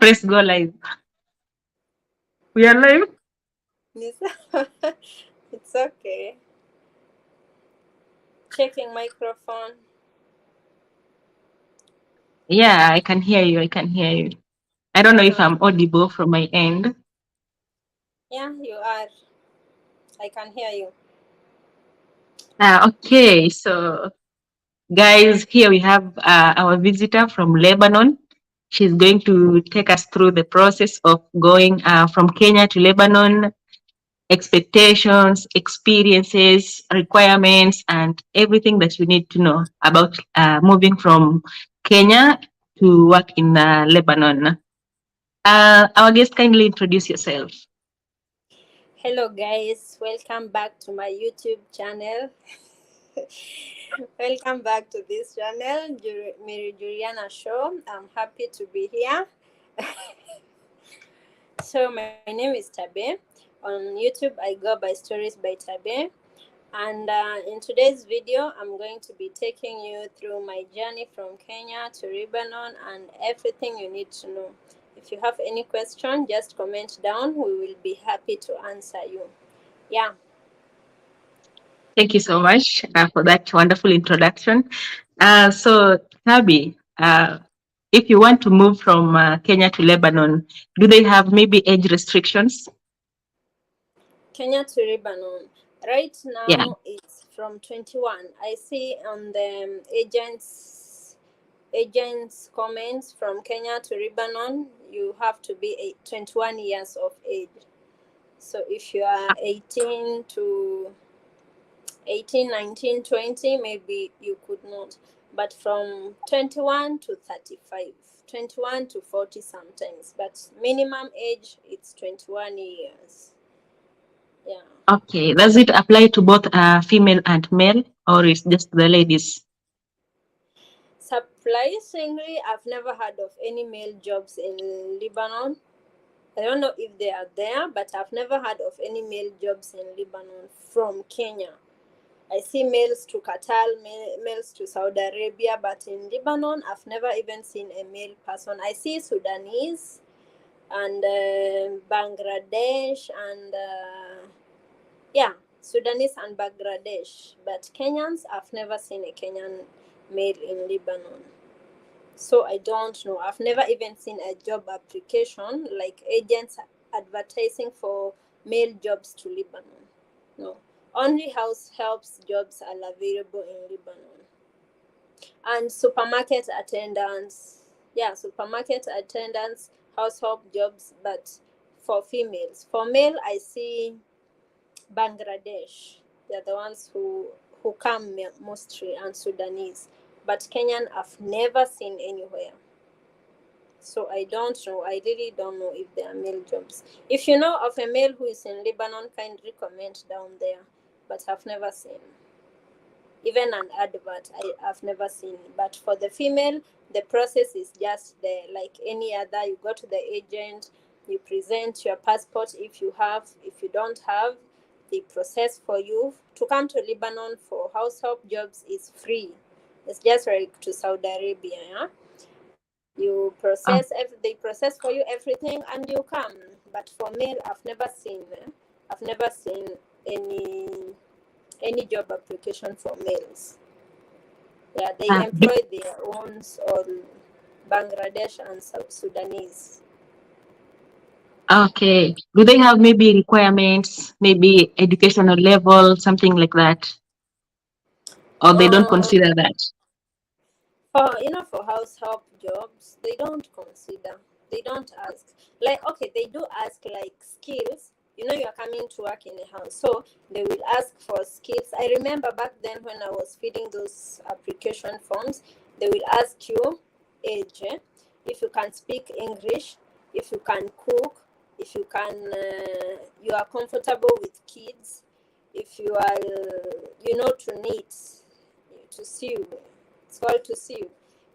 Press go live. We are live. Yes. It's okay. Checking microphone. Yeah, I can hear you. I can hear you. I don't know if Uh-huh. I'm audible from my end. Yeah, you are. I can hear you. Okay, so guys, here we have our visitor from Lebanon. She's going to take us through the process of going from Kenya to Lebanon, expectations, experiences, requirements, and everything that you need to know about moving from Kenya to work in Lebanon. Our guest, kindly introduce yourself. Hello, guys. Welcome back to my YouTube channel. Welcome back to this channel, Mary Juliana Show. I'm happy to be here. So, my name is Tabe. On YouTube, I go by Stories by Tabe. And in today's video, I'm going to be taking you through my journey from Kenya to Lebanon and everything you need to know. If you have any question, just comment down. We will be happy to answer you. Yeah. Thank you so much for that wonderful introduction. So, Tabi, if you want to move from Kenya to Lebanon, do they have maybe age restrictions? Kenya to Lebanon. Right Yeah. now, it's from 21. I see on the agents comments from Kenya to Lebanon, you have to be 21 years of age. So if you are 18, 19, 20, maybe you could not. But from 21 to 35, 21 to 40 sometimes. But minimum age, it's 21 years. Yeah. Okay. Does it apply to both female and male, or is just the ladies? Surprisingly, I've never heard of any male jobs in Lebanon. I don't know if they are there, but I've never heard of any male jobs in Lebanon from Kenya. I see males to Qatar, males to Saudi Arabia, but in Lebanon, I've never even seen a male person. I see Sudanese and Bangladesh and yeah, Sudanese and Bangladesh, but Kenyans, I've never seen a Kenyan male in Lebanon. So I don't know. I've never even seen a job application like agents advertising for male jobs to Lebanon. No. Only house helps jobs are available in Lebanon. And supermarket attendants. Yeah, supermarket attendants, house help jobs, but for females. For male, I see Bangladesh. They're the ones who come mostly, and Sudanese. But Kenyan, I've never seen anywhere. So I don't know. I really don't know if there are male jobs. If you know of a male who is in Lebanon, kindly comment down there. But I've never seen. Even an advert, I've never seen. But for the female, the process is just there, like any other. You go to the agent, you present your passport if you have. If you don't have, they process for you. To come to Lebanon for house help jobs is free. It's just like to Saudi Arabia. Yeah? You process, Oh, they process for you everything and you come. But for male, I've never seen any job application for males. Yeah, they uh, do- employ their own or Bangladesh and South Sudanese. okay. Do they have maybe requirements, maybe educational level, something like that, or they don't Um, consider that? for house help jobs, they don't consider. They don't ask. Like, okay, they do ask like skills. You're coming to work in a house, so they will ask for skills. I remember back then when I was filling those application forms, they will ask you age, if you can speak English, if you can cook, if you are comfortable with kids, if you are, to knit, to sew. It's called to sew.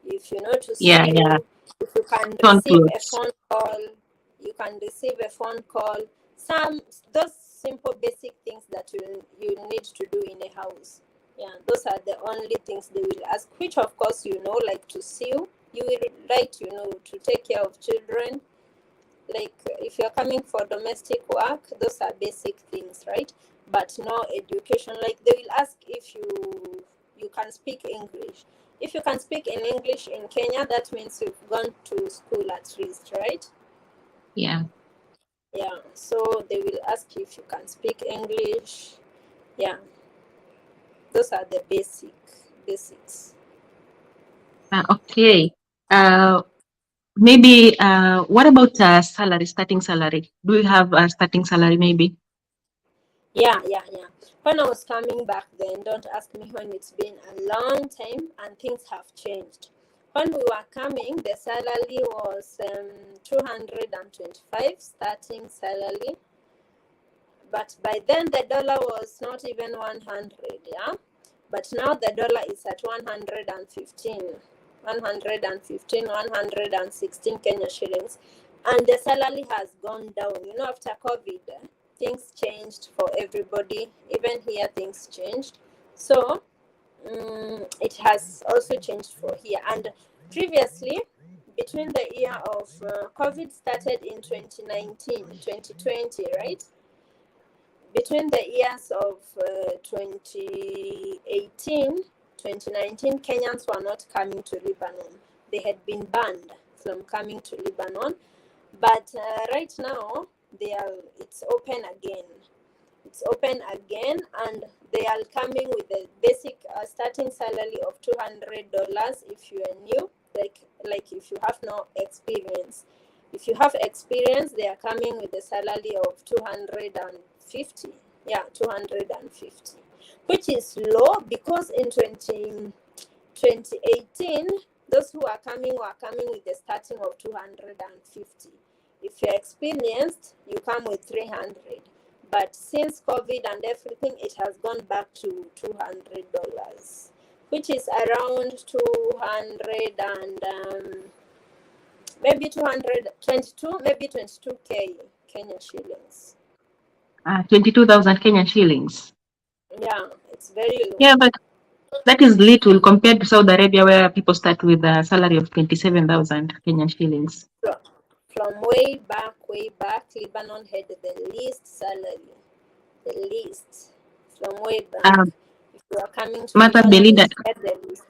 If you know to Yeah, yeah. sew, if you can Turn receive a clothes. phone call, you can receive a phone call. Some those simple basic things that you need to do in a house. Yeah, those are the only things they will ask. Which of course like to sew. You will like to take care of children. Like if you're coming for domestic work, those are basic things, right? But no education. Like they will ask if you can speak English. If you can speak in English in Kenya, that means you've gone to school at least, right? Yeah. Yeah. So they will ask if you can speak English. Yeah. Those are the basics. Okay. Uh, Maybe what about salary, starting salary? Do you have a starting salary maybe? Yeah. When I was coming back then, don't ask me when, it's been a long time and things have changed. When we were coming, the salary was 225 starting salary, but by then the dollar was not even 100, yeah? But now the dollar is at 115, 116 Kenya shillings, and the salary has gone down. You know, after COVID, things changed for everybody. Even here, things changed. So it has also changed for here. And previously, between the year of COVID started in 2019, 2020, right? Between the years of 2018, 2019, Kenyans were not coming to Lebanon. They had been banned from coming to Lebanon. But right now, it's open again. It's open again, and they are coming with a basic starting salary of $200 if you are new, like if you have no experience. If you have experience, they are coming with a salary of 250. Yeah, 250, which is low because in 2018, those who are coming were coming with a starting of 250. If you're experienced, you come with 300. But since COVID and everything, it has gone back to $200, which is around 200 and maybe 222, maybe 22K Kenya shillings. 22,000 Kenyan shillings. Yeah, it's very low. Yeah, but that is little compared to Saudi Arabia, where people start with a salary of 27,000 Kenyan shillings. From way back, Lebanon had the least salary. The least. From way back. Um, If you are coming to Martha Lebanon, Belinda, it's at the least.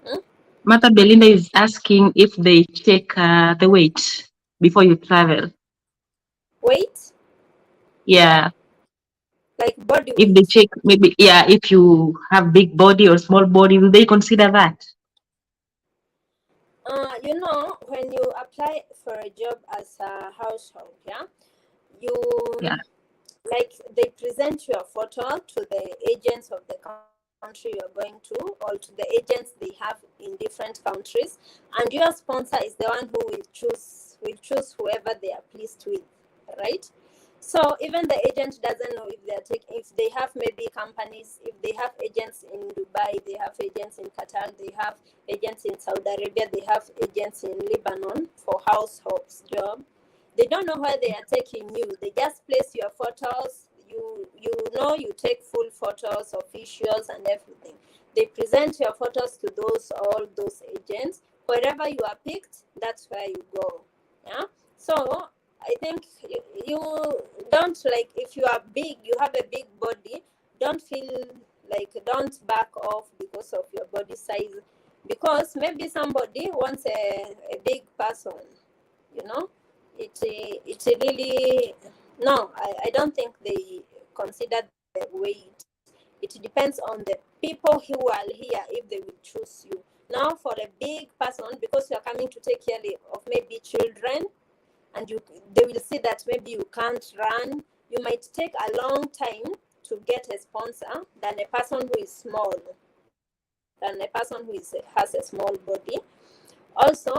Hmm? Martha Belinda is asking if they check the weight before you travel. Weight? Yeah, Like body if they weight. check maybe, yeah, if you have big body or small body, will they consider that? When you apply for a job as a household, yeah, you Yeah. like they present your photo to the agents of the country you're going to, or to the agents they have in different countries, and your sponsor is the one who will choose whoever they are pleased with, right? So even the agent doesn't know if they have maybe companies, if they have agents in Dubai, they have agents in Qatar, they have agents in Saudi Arabia, they have agents in Lebanon for households job. They don't know where they are taking you. They just place your photos. You take full photos of issues and everything. They present your photos to all those agents. Wherever you are picked, that's where you go. Yeah. So I think you don't, like, if you are big, you have a big body, don't back off because of your body size, because maybe somebody wants a big person, you know. It really, no, I don't think they consider the weight. It depends on the people who are here if they will choose you. Now for a big person, because you are coming to take care of maybe children, and they will see that maybe you can't run, you might take a long time to get a sponsor than a person who is small, has a small body. Also,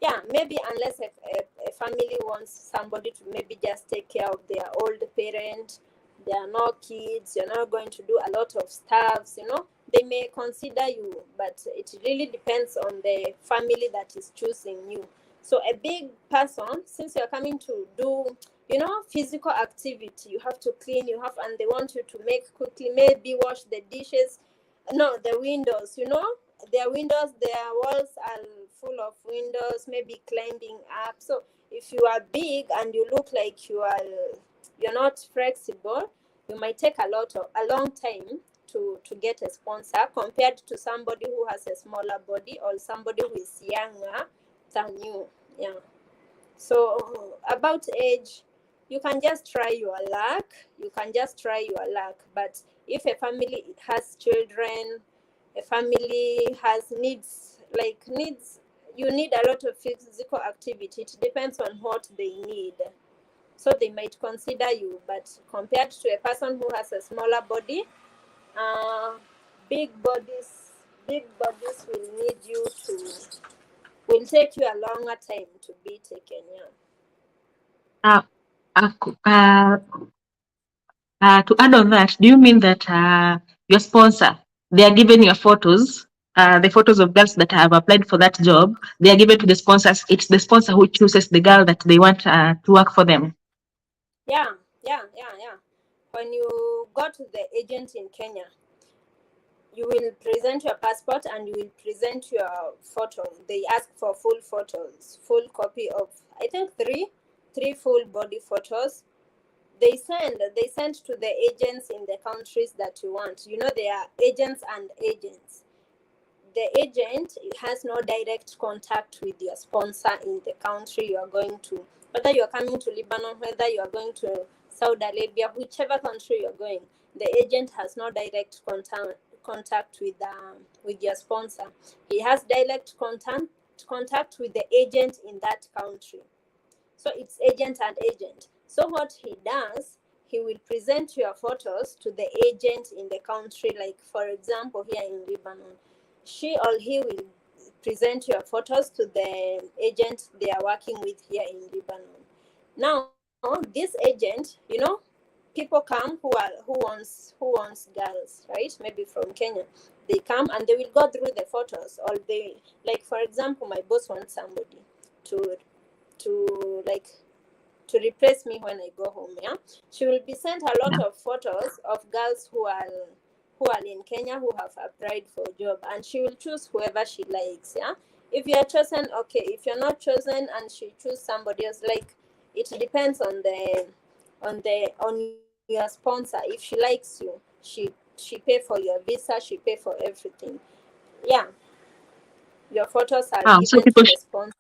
yeah, maybe unless a family wants somebody to maybe just take care of their old parent, there are no kids, you're not going to do a lot of stuffs, they may consider you, but it really depends on the family that is choosing you. So a big person, since you're coming to do, physical activity, you have to clean, and they want you to make quickly, maybe wash the dishes, no, the windows, their walls are full of windows, maybe climbing up. So if you are big and you look like you're not flexible, you might take a long time to get a sponsor compared to somebody who has a smaller body or somebody who is younger than you. Yeah. So about age, you can just try your luck. But if a family has children, a family has needs, you need a lot of physical activity. It depends on what they need. So they might consider you, but compared to a person who has a smaller body, uh, big bodies will need you to will take you a longer time to be taken. Yeah. Uh, uh, uh, to add on that, do you mean that your sponsor, they are given your photos, the photos of girls that have applied for that job, they are given to the sponsors. It's the sponsor who chooses the girl that they want to work for them. Yeah. When you go to the agent in Kenya, you will present your passport and you will present your photo. They ask for full photos, full copy of, I think, three full body photos. They send to the agents in the countries that you want. There are agents and agents. The agent has no direct contact with your sponsor in the country you are going to. Whether you are coming to Lebanon, whether you are going to Saudi Arabia, whichever country you are going, the agent has no direct contact with your sponsor. He has direct contact with the agent in that country. So it's agent and agent. So what he does, he will present your photos to the agent in the country. Like, for example, here in Lebanon, she or he will present your photos to the agent they are working with here in Lebanon. Now, this agent, people come who wants girls, right? Maybe from Kenya. They come and they will go through the photos, or they, like, for example, my boss wants somebody to like to replace me when I go home. Yeah, she will be sent a lot Yeah. of photos of girls who are in Kenya who have applied for a job, and she will choose whoever she likes. Yeah, if you are chosen, okay. If you're not chosen and she choose somebody else, like, it depends on your sponsor. If she likes you, she pay for your visa, she pay for everything. Yeah, your photos are given So to the sponsor.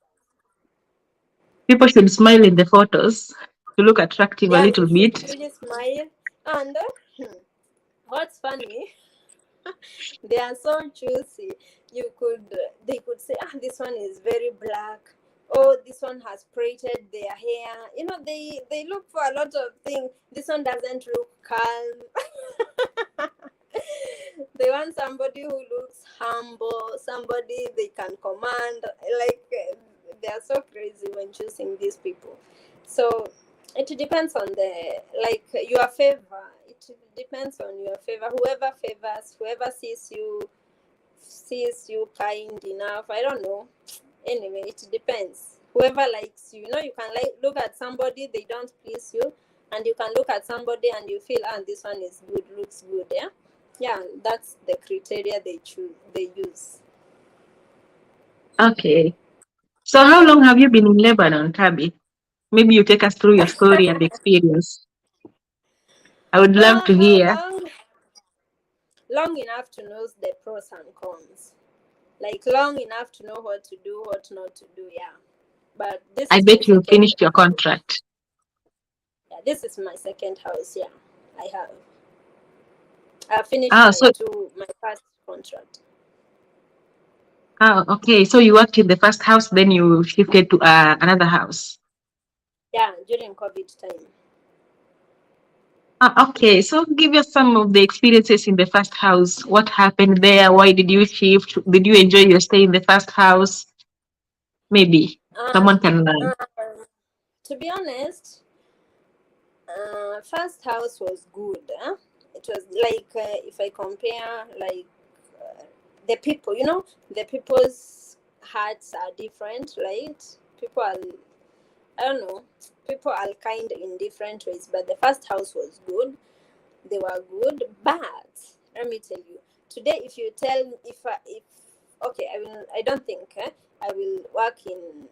people should smile in the photos to look attractive a Yeah, you little should bit. really smile. And what's funny, they are so juicy. They could say, this one is very black. Oh, this one has braided their hair. They look for a lot of things. This one doesn't look calm. They want somebody who looks humble, somebody they can command. Like, they are so crazy when choosing these people. So it depends on your favor. It depends on your favor. Whoever sees you kind enough. I don't know. Anyway, it depends. Whoever likes you. You can look at somebody, they don't please you, and you can look at somebody and you feel, this one is good, looks good. Yeah, that's the criteria they use. Okay. So how long have you been in Lebanon, Tabi? Maybe you take us through your story and experience. I would love to How hear. long enough to know the pros and cons, like long enough to know what to do, what not to do. Yeah, but this I is my bet you second finished your house. contract. Yeah, this is my second house. Yeah, I finished Ah, so my first contract. okay. So you worked in the first house, then you shifted to another house. Yeah, during COVID time. Okay. So give us some of the experiences in the first house. What happened there? Why did you shift? Did you enjoy your stay in the first house? Maybe Uh, someone can learn. uh, to be honest, first house was good. It was like, if I compare, like, the people, the people's hearts are different, right? People are, I don't know, people are kind in different ways. But the first house was good. They were good, but let me tell you, today, if okay, I don't think I will work in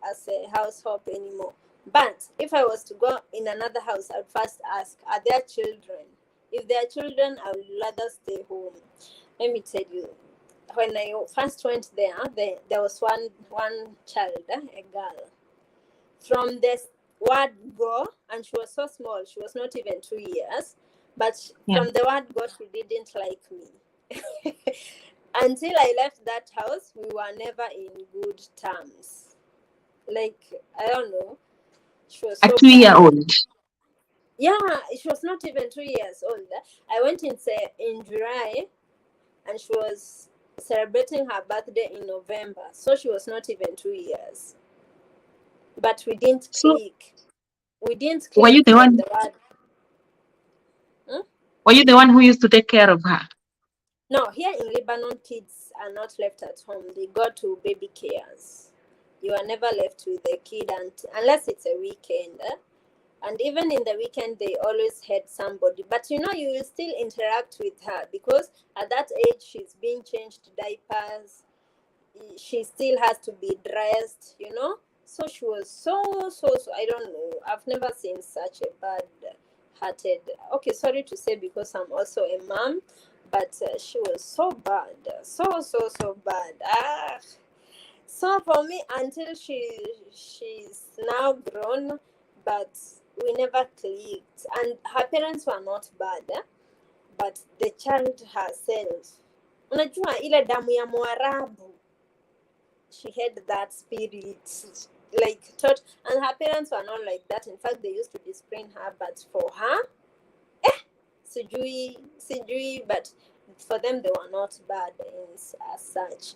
as a house help anymore. But if I was to go in another house, I'd first ask, are there children? If there are children, I would rather stay home. Let me tell you, when I first went there was one child, a girl. From the word go, and she was so small, she was not even 2 years, but Yeah. from the word go, she didn't like me. Until I left that house, we were never in good terms. Like, I don't know, she was A so 2 year bad. old. Yeah, she was not even 2 years old. I went in July, and she was celebrating her birthday in November, so she was not even 2 years. But we didn't So click. We didn't were click you the from one? the word. Hmm? Were you the one who used to take care of her? No, here in Lebanon, kids are not left at home. They go to baby cares. You are never left with the kid, unless it's a weekend. And even in the weekend, they always had somebody. But you know, you will still interact with her because at that age, she's being changed diapers. She still has to be dressed, you know. So she was so. I don't know. I've never seen such a bad-hearted. Okay, sorry to say because I'm also a mom, but she was so bad, so bad. So for me, until she's now grown, but we never clicked, and her parents were not bad, but the child herself, unajua ile damu ya Mwarabu, she had that spirit, like taught, and her parents were not like that. In fact, they used to discipline her, but for her, sijui, but for them they were not bad as such.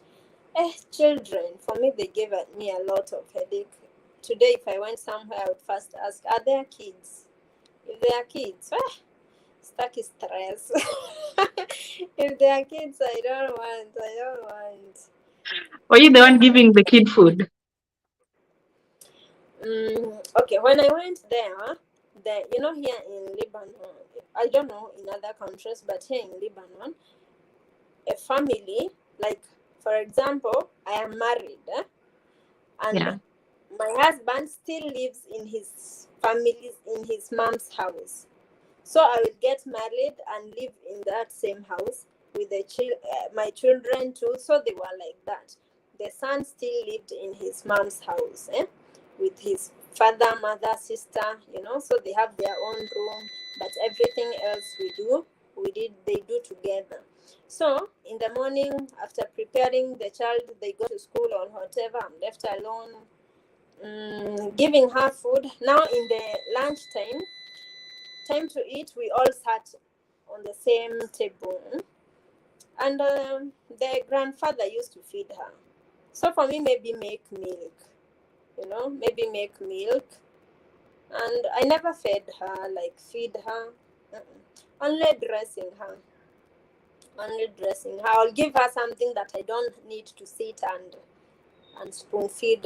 Children, for me, they gave me a lot of headache. Today, if I went somewhere, I would first ask, are there kids? If there are kids, stuck is stress. If there are kids, I don't want. Were you the one giving the kid food? Okay, when I went there, here in Lebanon, I don't know in other countries, but here in Lebanon, a family, like, for example, I am married, and Yeah. my husband still lives in his mom's house. So I will get married and live in that same house with my children too. So they were like that. The son still lived in his mom's house, with his father, mother, sister. So they have their own room, but everything else they do together. So in the morning, after preparing the child, they go to school or whatever. I'm left alone, giving her food. Now in the lunchtime, time to eat, we all sat on the same table, and the grandfather used to feed her. So for me, maybe make milk, maybe make milk, and I never fed her, like feed her. Only dressing her. I'll give her something that I don't need to sit and spoon feed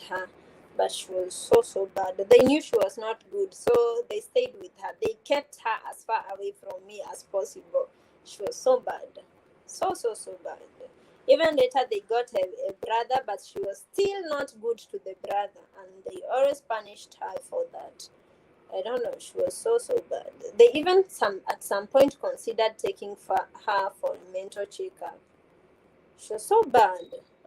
her. But she was so bad. They knew she was not good, so they stayed with her. They kept her as far away from me as possible. She was so bad, so bad. Even later they got a brother, but she was still not good to the brother, and they always punished her for that. I don't know. She was so bad. They even at some point considered taking her for a mental checkup. She was so bad.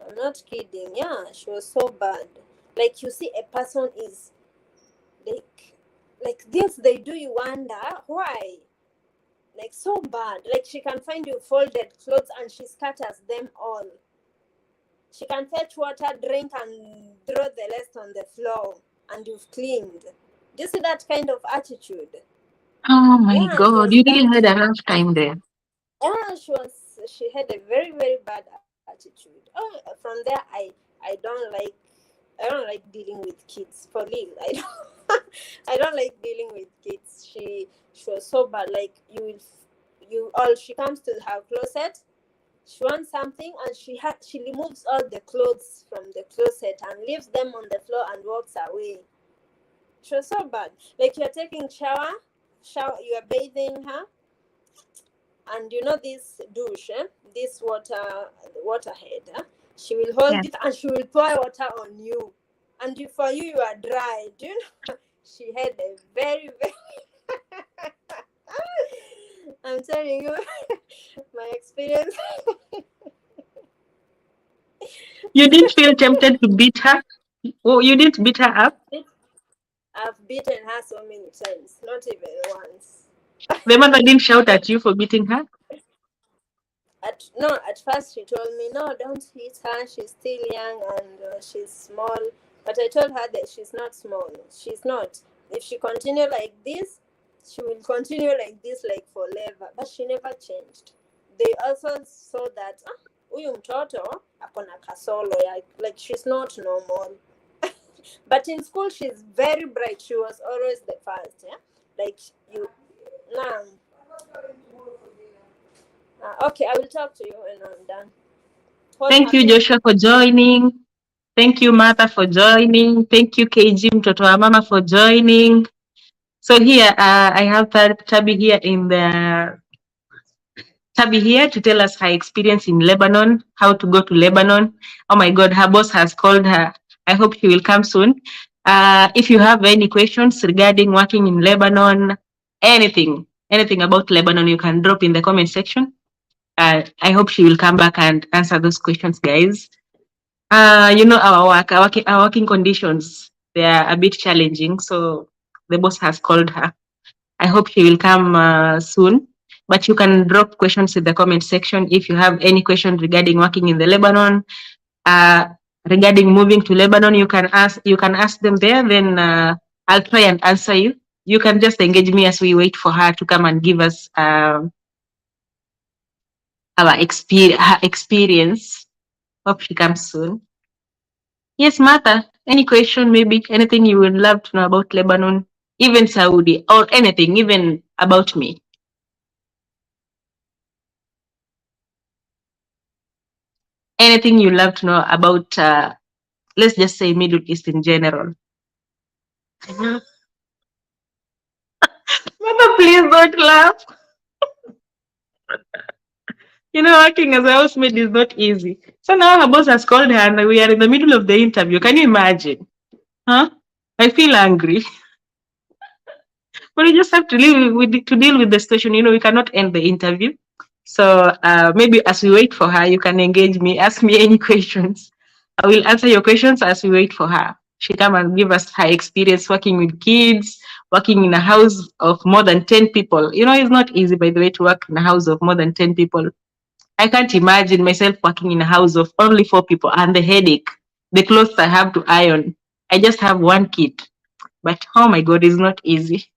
I'm not kidding. Yeah, she was so bad. Like, you see, a person is like things they do, you wonder why. Like, so bad. Like, she can find you folded clothes and she scatters them all. She can fetch water, drink, and throw the rest on the floor, and you've cleaned. Do you see that kind of attitude? Oh my Yeah, she God. was You really bad. had a rough time there. Yeah, she had a very bad attitude. Oh, from there, I don't like dealing with kids, for real. I don't I don't like dealing with kids. She was so bad. Like, she comes to her closet, she wants something, and she removes all the clothes from the closet and leaves them on the floor and walks away. She was so bad. Like, you're taking shower, you are bathing her, and you know this douche, this water head, she will hold Yeah. it and she will pour water on you, and for you, you are dry. Do you know? She had a very very I'm telling you my experience. You didn't feel tempted to beat her? Oh, you didn't beat her up? I've beaten her so many times, not even once. The mother didn't shout at you for beating her? At first she told me, no, don't hit her. She's still young and she's small. But I told her that she's not small. She's not. If she continue like this, she will continue like this like forever. But she never changed. They also saw that huyu mtoto akona kasolo like she's not normal. But in school she's very bright. She was always the first. Yeah, like you. Nah. Okay, I will talk to you when I'm done. What's Thank you, happening? Joshua, for joining. Thank you, Martha, for joining. Thank you, KG Mtoto wa Mama, for joining. So here, I have Tabi here to tell us her experience in Lebanon, how to go to Lebanon. Oh my God, her boss has called her. I hope she will come soon. If you have any questions regarding working in Lebanon, anything about Lebanon, you can drop in the comment section. I hope she will come back and answer those questions, guys. Our working conditions, they are a bit challenging. So the boss has called her. I hope she will come soon. But you can drop questions in the comment section if you have any questions regarding working in the Lebanon, uh, regarding moving to Lebanon. You can ask them there. Then I'll try and answer you. You can just engage me as we wait for her to come and give us her experience. Hope she comes soon. Yes, Martha, any question, maybe anything you would love to know about Lebanon, even Saudi, or anything, even about me? Anything you love to know about, let's just say Middle East in general. Martha, please don't laugh. Working as a housemaid is not easy. So now her boss has called her and we are in the middle of the interview. Can you imagine? Huh? I feel angry. But we just have to deal with the situation. We cannot end the interview. So maybe as we wait for her, you can engage me, ask me any questions. I will answer your questions as we wait for her. She come and give us her experience working with kids, working in a house of more than 10 people. It's not easy, by the way, to work in a house of more than 10 people. I can't imagine myself working in a house of only 4 people and the headache, the clothes I have to iron. I just have one kid. But oh my God, it's not easy.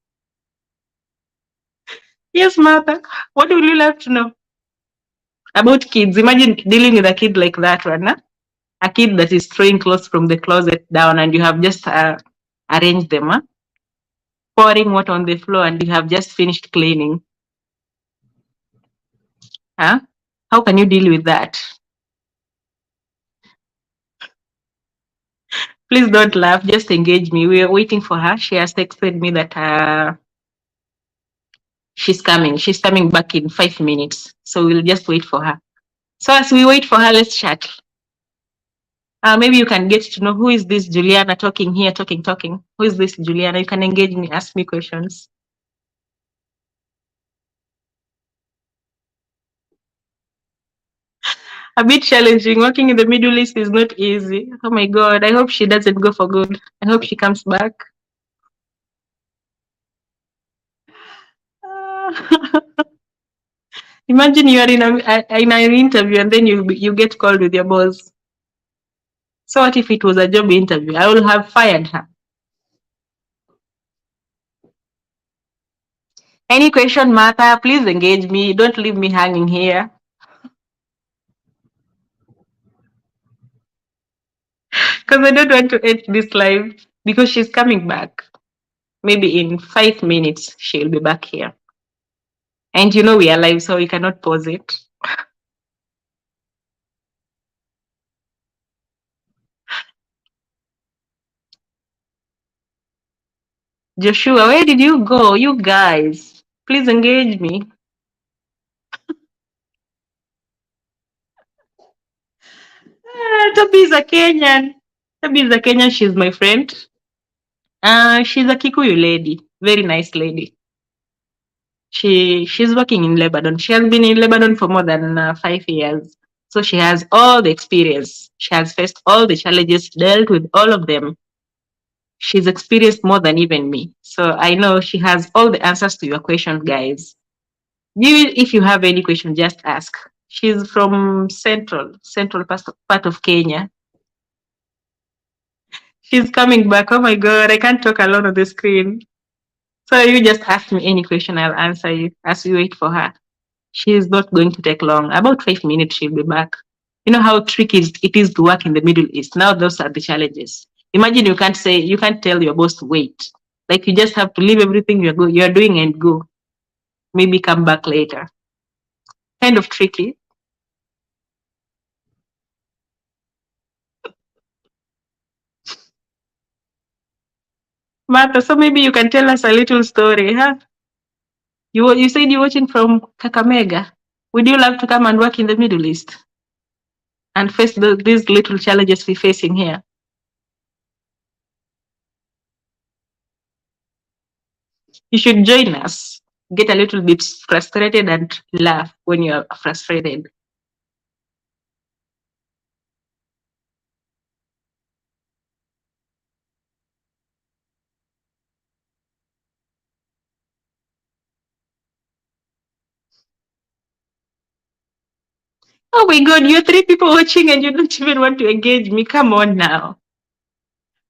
Yes, Martha. What would you love to know about kids? Imagine dealing with a kid like that one, huh? A kid that is throwing clothes from the closet down and you have just arranged them, huh? Pouring water on the floor and you have just finished cleaning. Huh? How can you deal with that? Please don't laugh. Just engage me. We are waiting for her. She has texted me that she's coming. She's coming back in 5 minutes. So we'll just wait for her. So as we wait for her, let's chat. Maybe you can get to know who is this Juliana talking here, talking. Who is this Juliana? You can engage me, ask me questions. A bit challenging. Working in the Middle East is not easy. Oh my God. I hope she doesn't go for good. I hope she comes back. Imagine you are in an interview and then you get called with your boss. So what if it was a job interview? I will have fired her. Any question, Martha? Please engage me. Don't leave me hanging here. Because I don't want to end this live because she's coming back. Maybe in 5 minutes, she'll be back here. And we are live, so we cannot pause it. Joshua, where did you go? You guys, please engage me. Toby is a Kenyan. Toby is a Kenyan. She's my friend. She's a Kikuyu lady. Very nice lady. She's working in Lebanon. She has been in Lebanon for more than 5 years. So she has all the experience. She has faced all the challenges, dealt with all of them. She's experienced more than even me. So I know she has all the answers to your questions, guys. If you have any question, just ask. She's from central part of Kenya. She's coming back. Oh my God, I can't talk alone on the screen. So you just ask me any question, I'll answer you as we wait for her. She is not going to take long. About 5 minutes, she'll be back. You know how tricky it is to work in the Middle East. Now those are the challenges. Imagine you can't tell your boss to wait. Like you just have to leave everything you're doing and go. Maybe come back later. Kind of tricky. Martha, so maybe you can tell us a little story, huh? You said you're watching from Kakamega. Would you love to come and work in the Middle East and face these little challenges we're facing here? You should join us. Get a little bit frustrated and laugh when you're frustrated. Oh my God, you're 3 people watching and you don't even want to engage me. Come on now.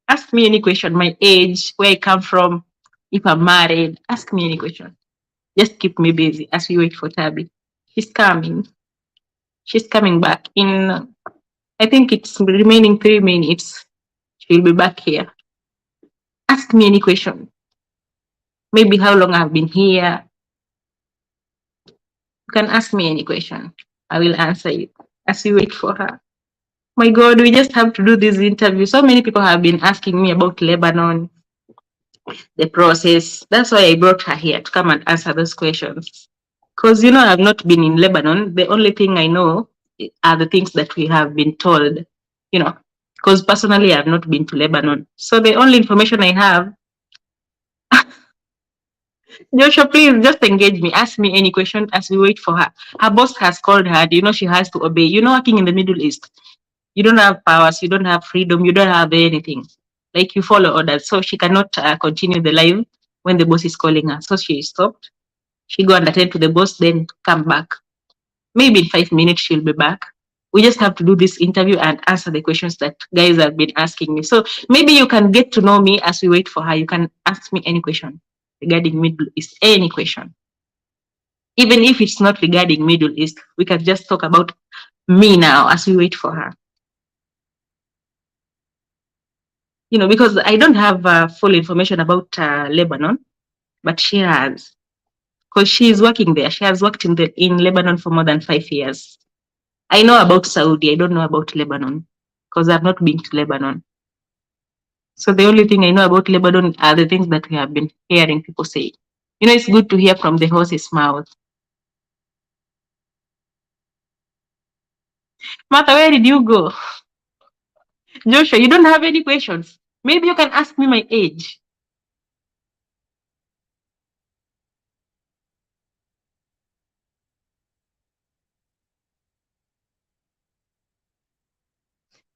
Ask me any question, my age, where I come from, if I'm married. Ask me any question. Just keep me busy as we wait for Tabby. She's coming. She's coming back in, I think it's remaining 3 minutes. She'll be back here. Ask me any question. Maybe how long I've been here. You can ask me any question. I will answer you as we wait for her. My God, we just have to do this interview. So many people have been asking me about Lebanon, the process. That's why I brought her here to come and answer those questions. Because, I've not been in Lebanon. The only thing I know are the things that we have been told, because personally I've not been to Lebanon. So the only information I have, Joshua, please just engage me. Ask me any question as we wait for her. Her boss has called her. She has to obey. Working in the Middle East, you don't have powers, you don't have freedom, you don't have anything. Like you follow orders. So she cannot continue the live when the boss is calling her. So she stopped. She go and attend to the boss, then come back. Maybe in 5 minutes she'll be back. We just have to do this interview and answer the questions that guys have been asking me. So maybe you can get to know me as we wait for her. You can ask me any question regarding Middle East, any question. Even if it's not regarding Middle East, we can just talk about me now as we wait for her. Because I don't have full information about Lebanon, but she has, because she is working there. She has worked in Lebanon for more than 5 years. I know about Saudi. I don't know about Lebanon because I've not been to Lebanon. So the only thing I know about Lebanon are the things that we have been hearing people say. It's good to hear from the horse's mouth. Martha, where did you go? Joshua, you don't have any questions. Maybe you can ask me my age.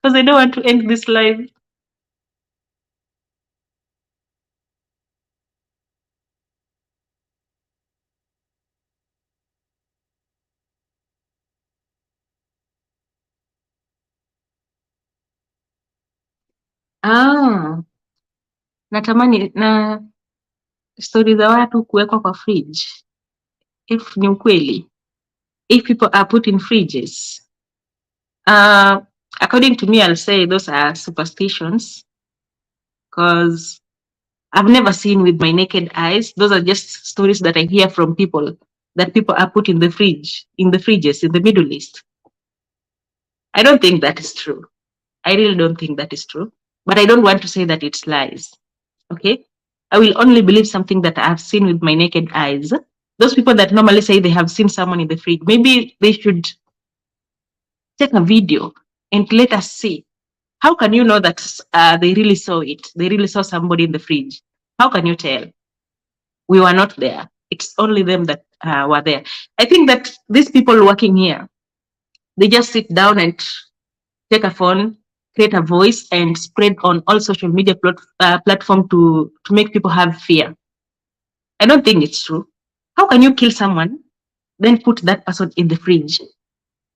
Because I don't want to end this live. Ah, natamani na stori za watu kuwekwa kwa fridge. If ni ukweli. If people are put in fridges. According to me, I'll say those are superstitions. Because I've never seen with my naked eyes. Those are just stories that I hear from people, that people are put in the fridges in the Middle East. I don't think that is true. I really don't think that is true. But I don't want to say that it's lies. Okay? I will only believe something that I've seen with my naked eyes. Those people that normally say they have seen someone in the fridge, maybe they should take a video and let us see. How can you know that they really saw it? They really saw somebody in the fridge. How can you tell? We were not there. It's only them that were there. I think that these people working here, they just sit down and take a phone, create a voice, and spread on all social media platform to make people have fear. I don't think it's true. How can you kill someone, then put that person in the fridge,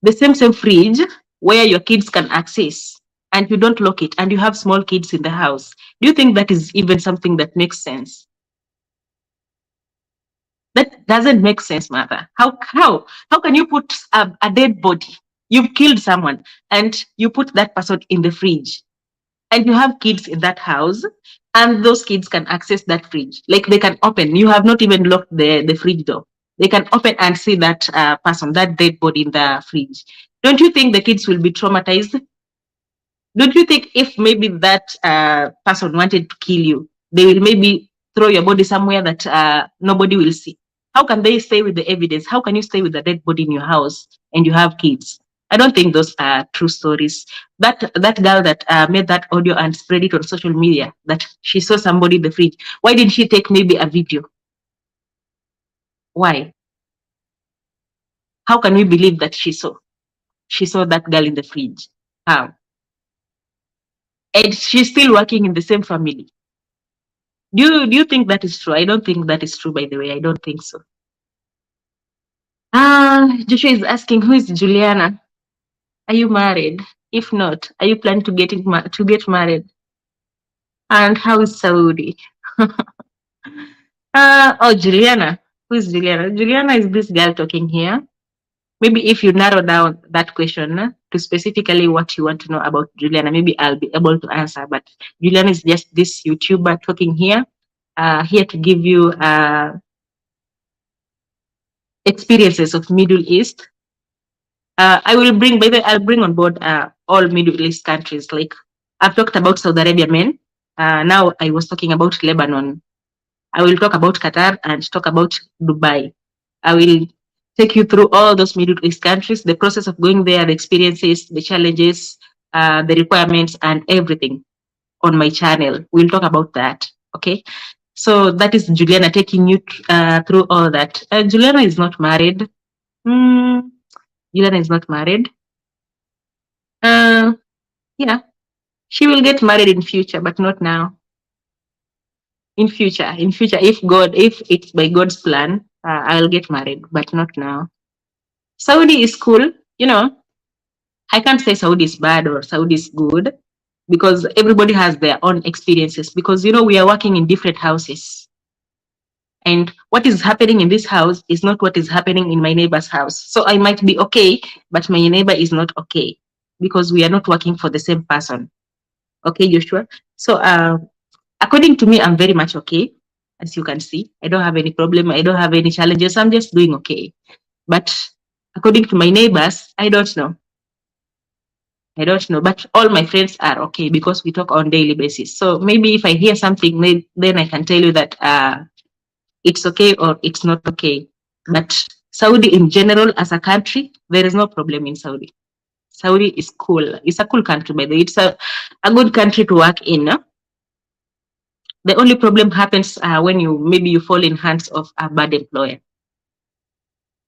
the same fridge where your kids can access, and you don't lock it, and you have small kids in the house? Do you think that is even something that makes sense? That doesn't make sense, mother. How can you put a dead body? You've killed someone and you put that person in the fridge, and you have kids in that house, and those kids can access that fridge. Like they can open. You have not even locked the fridge door. They can open and see that person, that dead body in the fridge. Don't you think the kids will be traumatized? Don't you think if maybe that person wanted to kill you, they will maybe throw your body somewhere that nobody will see? How can they stay with the evidence? How can you stay with the dead body in your house and you have kids? I don't think those are true stories. That girl that made that audio and spread it on social media, that she saw somebody in the fridge. Why didn't she take maybe a video? Why? How can we believe that she saw that girl in the fridge? How? And she's still working in the same family. Do you think that is true? I don't think that is true, by the way. I don't think so. Joshua is asking, who is Juliana? Are you married? If not, are you planning to get married? And how is Saudi? Juliana. Who is Juliana? Juliana is this girl talking here. Maybe if you narrow down that question to specifically what you want to know about Juliana, maybe I'll be able to answer. But Juliana is just this YouTuber talking here, here to give you experiences of Middle East. I'll bring on board all Middle East countries. Like I've talked about Saudi Arabia men. Now I was talking about Lebanon. I will talk about Qatar and talk about Dubai. I will take you through all those Middle East countries, the process of going there, the experiences, the challenges, the requirements, and everything on my channel. We'll talk about that. Okay. So that is Juliana taking you through all that. Juliana is not married. Juliana is not married. Yeah, she will get married in future, but not now. In future, if it's by God's plan, I'll get married, but not now. Saudi is cool. I can't say Saudi is bad or Saudi is good, because everybody has their own experiences. Because we are working in different houses, and what is happening in this house is not what is happening in my neighbor's house. So I might be okay, but my neighbor is not okay, because we are not working for the same person. Okay, Joshua. So according to me, I'm very much okay. As you can see, I don't have any problem. I don't have any challenges. I'm just doing okay. But according to my neighbors, I don't know. But all my friends are okay, because we talk on daily basis. So maybe if I hear something, then I can tell you that it's okay or it's not okay. But Saudi in general, as a country, there is no problem in Saudi. Saudi is cool. It's a cool country, by the way. It's a good country to work in. The only problem happens when you fall in hands of a bad employer.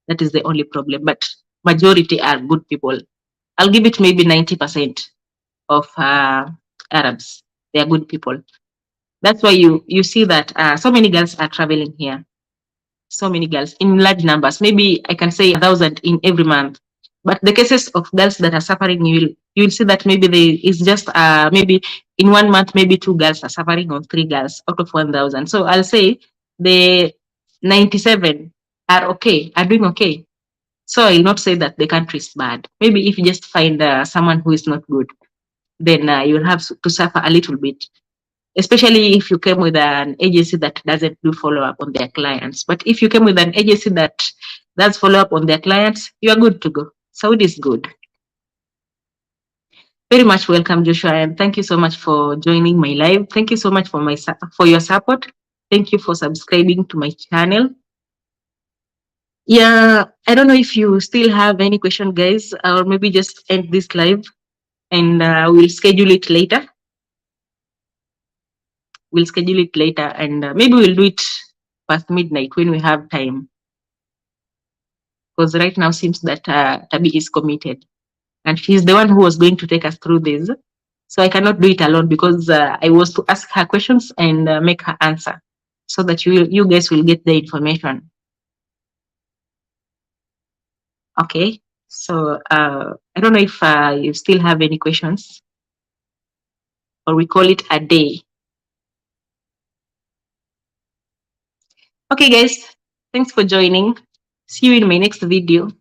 That is the only problem. But majority are good people. I'll give it maybe 90% of Arabs. They are good people. That's why you see that so many girls are traveling here. So many girls in large numbers. Maybe I can say 1,000 in every month. But the cases of girls that are suffering, you'll see that maybe it's just maybe in 1 month, maybe 2 girls are suffering, or 3 girls out of 1,000. So I'll say the 97 are doing okay. So I'll not say that the country is bad. Maybe if you just find someone who is not good, then you'll have to suffer a little bit, especially if you came with an agency that doesn't do follow up on their clients. But if you came with an agency that does follow up on their clients, you are good to go. Saudi is good. Very much welcome, Joshua, and thank you so much for joining my live. Thank you so much for your support. Thank you for subscribing to my channel. Yeah, I don't know if you still have any question, guys, or maybe just end this live. and we'll schedule it later. We'll schedule it later, and maybe we'll do it past midnight when we have time. Because right now seems that Tabi is committed, and she's the one who was going to take us through this. So I cannot do it alone because I was to ask her questions and make her answer, so that you guys will get the information. Okay. So I don't know if you still have any questions, or we call it a day. Okay, guys. Thanks for joining. See you in my next video.